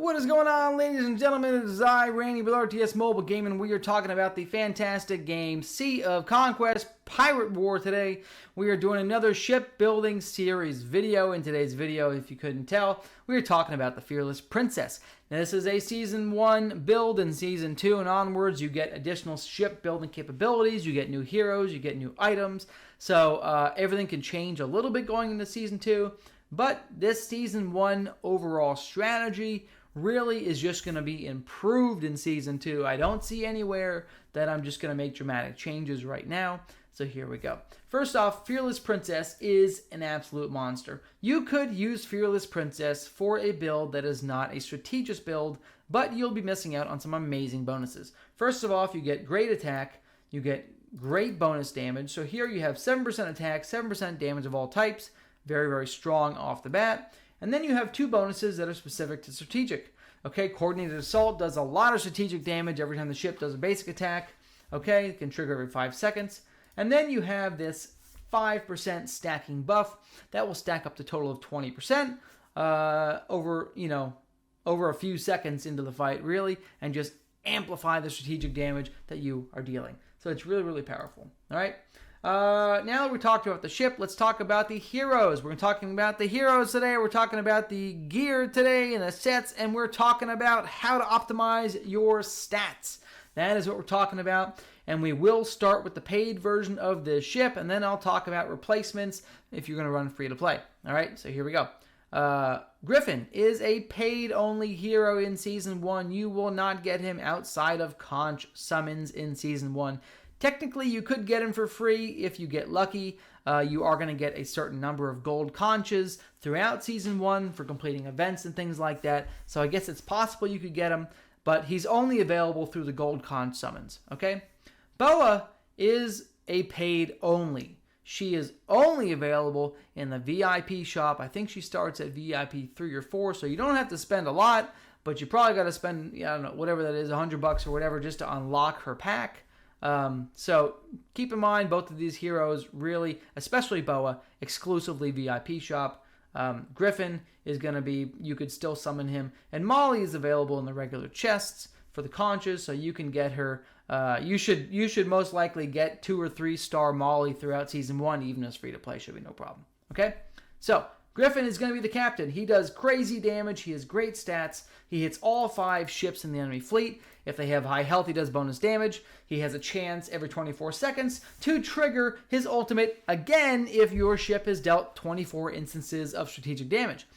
What is going on, ladies and gentlemen? It is I, Randy with RTS Mobile Gaming. We are talking about the fantastic game Sea of Conquest Pirate War today. We are doing another shipbuilding series video. In today's video, if you couldn't tell, we are talking about the Fearless Princess. Now, this is a Season 1 build. In Season 2 and onwards, you get additional shipbuilding capabilities, you get new heroes, you get new items. So everything can change a little bit going into Season 2. But this Season 1 overall strategy really is just going to be improved in Season 2. I don't see anywhere that I'm just going to make dramatic changes right now. So here we go. First off, Fearless Princess is an absolute monster. You could use Fearless Princess for a build that is not a strategist build, but you'll be missing out on some amazing bonuses. First of all, you get great attack, you get great bonus damage. So here you have 7% attack, 7% damage of all types. Very, very strong off the bat. And then you have two bonuses that are specific to strategic. Okay, Coordinated Assault does a lot of strategic damage every time the ship does a basic attack. Okay, it can trigger every 5 seconds. And then you have this 5% stacking buff that will stack up to a total of 20% over a few seconds into the fight, really, and just amplify the strategic damage that you are dealing. So it's really, really powerful. All right. Now that we talked about the ship, let's talk about the heroes. We're talking about the heroes today. We're talking about the gear today and the sets, and we're talking about how to optimize your stats. That is what we're talking about, and we will start with the paid version of the ship, and then I'll talk about replacements if you're going to run free to play. All right, so here we go. Griffin is a paid-only hero in Season 1. You will not get him outside of conch summons in Season 1. Technically, you could get him for free if you get lucky. You are going to get a certain number of gold conches throughout Season 1 for completing events and things like that. So I guess it's possible you could get him, but he's only available through the gold conch summons, okay? Boa is a paid only. She is only available in the VIP shop. I think she starts at VIP 3 or 4, so you don't have to spend a lot, but you probably got to spend, I don't know, whatever that is, $100 or whatever, just to unlock her pack. So keep in mind, both of these heroes really, especially Boa, exclusively VIP shop. Griffin is going to be, you could still summon him. And Molly is available in the regular chests for the conches, so you can get her. You should most likely get 2 or 3 star Molly throughout Season 1, even as free to play, should be no problem. Okay? So, Griffin is going to be the captain. He does crazy damage. He has great stats. He hits all 5 ships in the enemy fleet. If they have high health, he does bonus damage. He has a chance every 24 seconds to trigger his ultimate again if your ship has dealt 24 instances of strategic damage.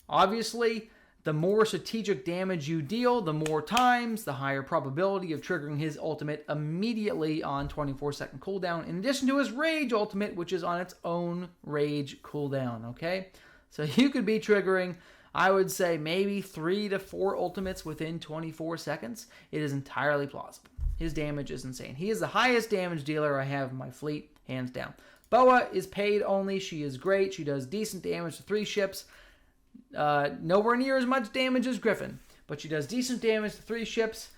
Obviously, the more strategic damage you deal, the more times, the higher probability of triggering his ultimate immediately on 24-second cooldown, in addition to his rage ultimate, which is on its own rage cooldown, okay? So you could be triggering, I would say, maybe 3 to 4 ultimates within 24 seconds. It is entirely plausible. His damage is insane. He is the highest damage dealer I have in my fleet, hands down. Boa is paid only. She is great. She does decent damage to 3 ships. Nowhere near as much damage as Griffin, but she does decent damage to 3 ships.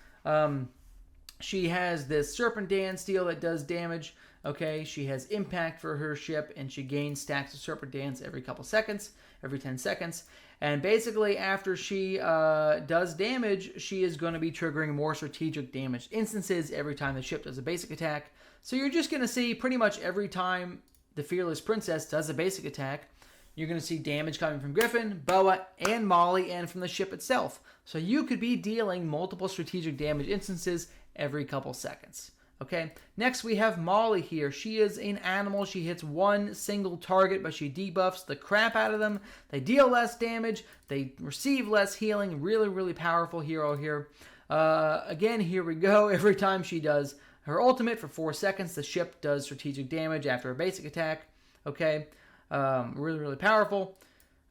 She has this Serpent Dance deal that does damage. Okay, she has impact for her ship, and she gains stacks of Serpent Dance every couple seconds, every 10 seconds. And basically, after she does damage, she is going to be triggering more strategic damage instances every time the ship does a basic attack. So you're just going to see pretty much every time the Fearless Princess does a basic attack, you're going to see damage coming from Griffin, Boa, and Molly, and from the ship itself. So you could be dealing multiple strategic damage instances every couple seconds. Okay, next we have Molly here. She is an animal. She hits one single target, but she debuffs the crap out of them. They deal less damage. They receive less healing. Really, really powerful hero here. Again, here we go. Every time she does her ultimate for 4 seconds, the ship does strategic damage after a basic attack. Okay, really, really powerful.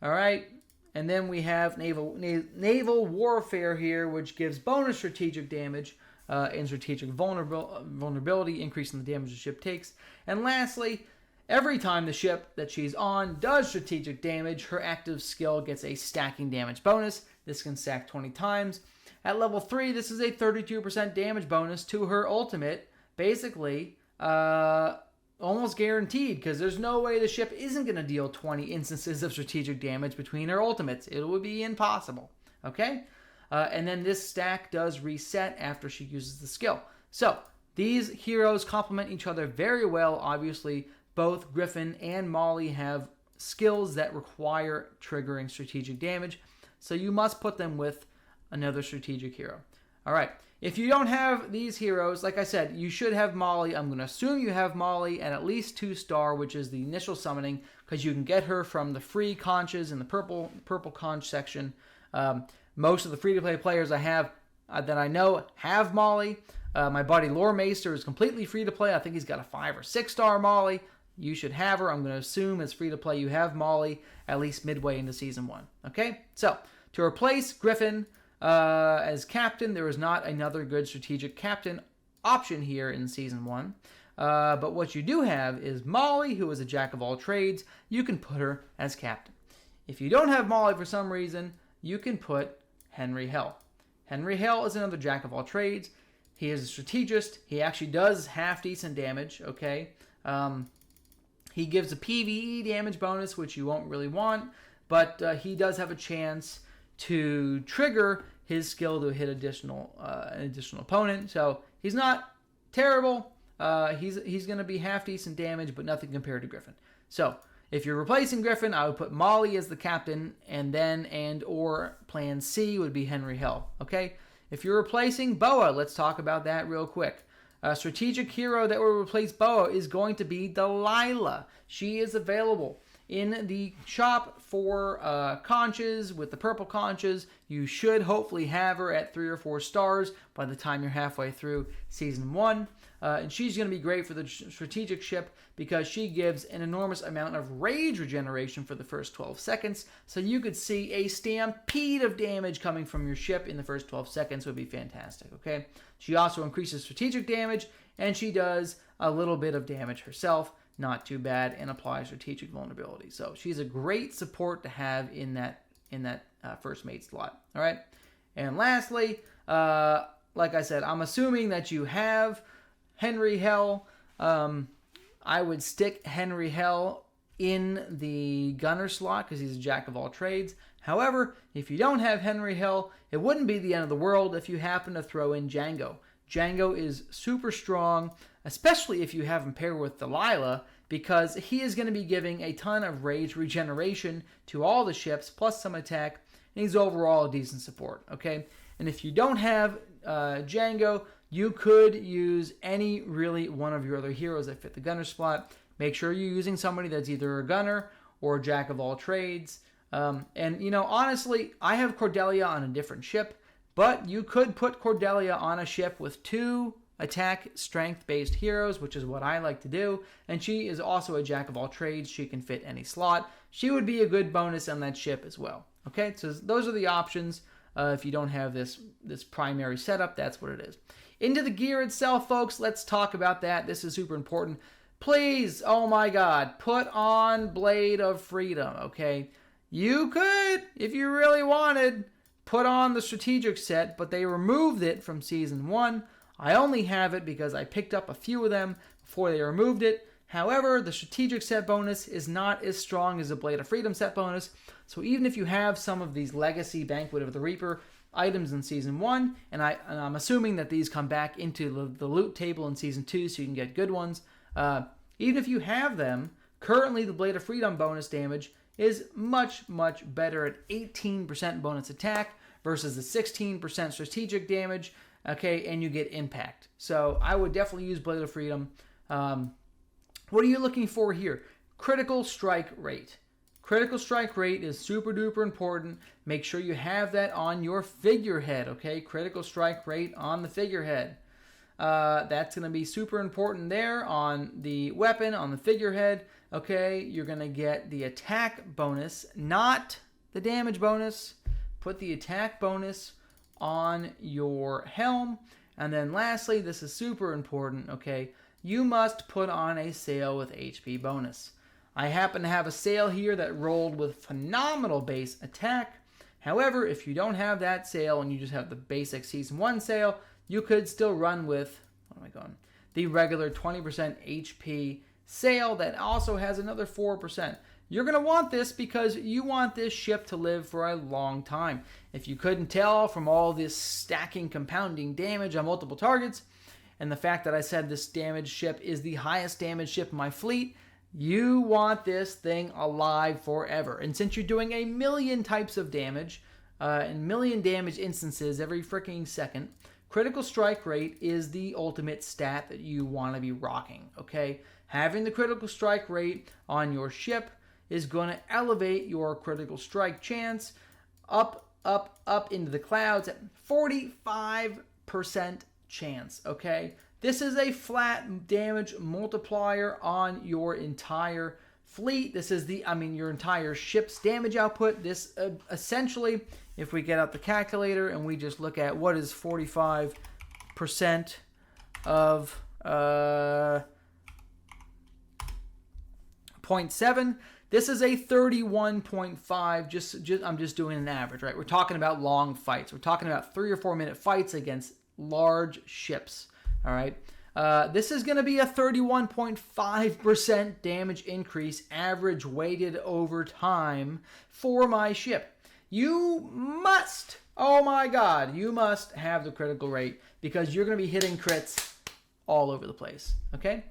All right, and then we have naval warfare here, which gives bonus strategic damage. And strategic vulnerability, increasing the damage the ship takes. And lastly, every time the ship that she's on does strategic damage, her active skill gets a stacking damage bonus. This can stack 20 times. At level 3, this is a 32% damage bonus to her ultimate. Basically, almost guaranteed, because there's no way the ship isn't going to deal 20 instances of strategic damage between her ultimates. It would be impossible. Okay? and then this stack does reset after she uses the skill. So these heroes complement each other very well. Obviously, both Griffin and Molly have skills that require triggering strategic damage, so you must put them with another strategic hero. All right, if you don't have these heroes, like I said, you should have Molly. I'm going to assume you have Molly at least 2-star, which is the initial summoning, because you can get her from the free conches in the purple conch section. Most of the free-to-play players I have that I know have Molly. My buddy Lore Maester is completely free-to-play. I think he's got a 5 or 6-star Molly. You should have her. I'm going to assume it's free-to-play. You have Molly at least midway into Season 1. Okay? So, to replace Griffin as captain, there is not another good strategic captain option here in Season 1. But what you do have is Molly, who is a jack of all trades. You can put her as captain. If you don't have Molly for some reason, you can put Henry Hell. Henry Hell is another jack of all trades. He is a strategist. He actually does half-decent damage, okay? He gives a PvE damage bonus, which you won't really want, but he does have a chance to trigger his skill to hit an additional opponent. So he's not terrible. He's going to be half-decent damage, but nothing compared to Griffin. So if you're replacing Griffin, I would put Molly as the captain, and then or plan C would be Henry Hell, okay? If you're replacing Boa, let's talk about that real quick. A strategic hero that will replace Boa is going to be Delilah. She is available in the shop for conches with the purple conches. You should hopefully have her at 3 or 4 stars by the time you're halfway through Season 1. And she's going to be great for the strategic ship because she gives an enormous amount of rage regeneration for the first 12 seconds. So you could see a stampede of damage coming from your ship in the first 12 seconds would be fantastic, okay? She also increases strategic damage, and she does a little bit of damage herself, not too bad, and applies strategic vulnerability. So she's a great support to have in that first mate slot, all right? And lastly, like I said, I'm assuming that you have Henry Hell. I would stick Henry Hell in the gunner slot because he's a jack of all trades. However, if you don't have Henry Hell, it wouldn't be the end of the world if you happen to throw in Django. Django is super strong, especially if you have him paired with Delilah, because he is going to be giving a ton of rage regeneration to all the ships, plus some attack, and he's overall a decent support, okay? And if you don't have Django, you could use any really one of your other heroes that fit the gunner slot. Make sure you're using somebody that's either a gunner or a jack of all trades. And, you know, honestly, I have Cordelia on a different ship, but you could put Cordelia on a ship with 2 attack strength-based heroes, which is what I like to do. And she is also a jack of all trades. She can fit any slot. She would be a good bonus on that ship as well. Okay, so those are the options. If you don't have this primary setup, that's what it is. Into the gear itself, folks, let's talk about that. This is super important. Please, oh my God, put on Blade of Freedom, okay? You could, if you really wanted, put on the strategic set, but they removed it from Season 1. I only have it because I picked up a few of them before they removed it. However, the strategic set bonus is not as strong as the Blade of Freedom set bonus. So even if you have some of these Legacy Banquet of the Reaper items in Season 1, and I'm assuming that these come back into the loot table in Season 2 so you can get good ones, even if you have them, currently the Blade of Freedom bonus damage is much, much better at 18% bonus attack versus the 16% strategic damage, okay, and you get impact. So I would definitely use Blade of Freedom. What are you looking for here? Critical strike rate. Critical strike rate is super duper important. Make sure you have that on your figurehead, okay? Critical strike rate on the figurehead. That's going to be super important there on the weapon, on the figurehead, okay? You're going to get the attack bonus, not the damage bonus. Put the attack bonus on your helm. And then lastly, this is super important, okay? You must put on a sail with HP bonus. I happen to have a sail here that rolled with phenomenal base attack. However, if you don't have that sail and you just have the basic Season 1 sail, you could still run with, the regular 20% HP sail that also has another 4%. You're going to want this because you want this ship to live for a long time. If you couldn't tell from all this stacking, compounding damage on multiple targets, and the fact that I said this damaged ship is the highest damaged ship in my fleet, you want this thing alive forever. And since you're doing a million types of damage, and million damage instances every freaking second, critical strike rate is the ultimate stat that you want to be rocking, okay? Having the critical strike rate on your ship is going to elevate your critical strike chance up into the clouds at 45% chance, okay? This is a flat damage multiplier on your entire fleet. This is your entire ship's damage output. This essentially, if we get out the calculator and we just look at what is 45% of 0.7, this is a 31.5. I'm just doing an average, right? We're talking about long fights. We're talking about 3 or 4 minute fights against large ships. All right. This is going to be a 31.5% damage increase, average weighted over time for my ship. You must, oh my God, you must have the critical rate because you're going to be hitting crits all over the place. Okay.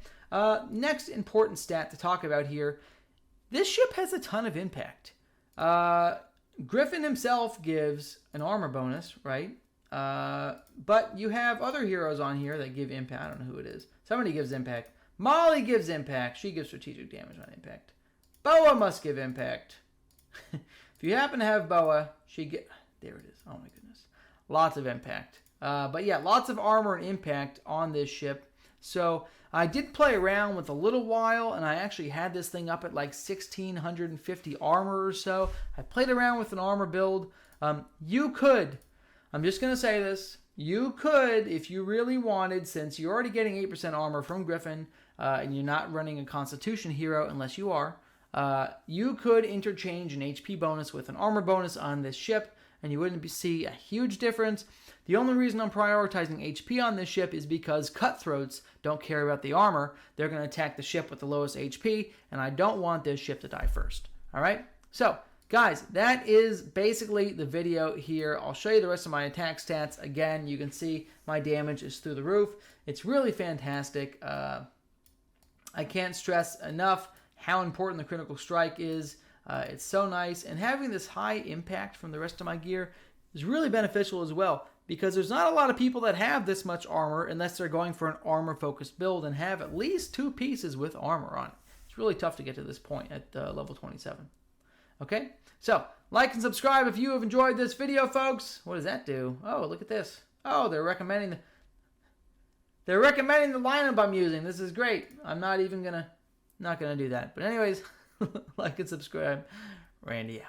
Next important stat to talk about here. This ship has a ton of impact. Griffin himself gives an armor bonus, right? But you have other heroes on here that give impact. I don't know who it is. Somebody gives impact. Molly gives impact. She gives strategic damage on impact. Boa must give impact. If you happen to have Boa, there it is. Oh my goodness. Lots of impact. But yeah, lots of armor and impact on this ship. So I did play around with a little while, and I actually had this thing up at like 1,650 armor or so. I played around with an armor build. You could, I'm just going to say this, you could, if you really wanted, since you're already getting 8% armor from Griffin, and you're not running a Constitution hero unless you are, you could interchange an HP bonus with an armor bonus on this ship, and you wouldn't see a huge difference. The only reason I'm prioritizing HP on this ship is because cutthroats don't care about the armor. They're going to attack the ship with the lowest HP, and I don't want this ship to die first. All right? So, guys, that is basically the video here. I'll show you the rest of my attack stats. Again, you can see my damage is through the roof. It's really fantastic. I can't stress enough how important the critical strike is. It's so nice. And having this high impact from the rest of my gear is really beneficial as well, because there's not a lot of people that have this much armor unless they're going for an armor-focused build and have at least 2 pieces with armor on it. It's really tough to get to this point at level 27. Okay? So, like and subscribe if you have enjoyed this video, folks. What does that do? Oh, look at this. Oh, they're recommending the lineup I'm using. This is great. I'm not gonna do that. But anyways, like and subscribe. Randy out.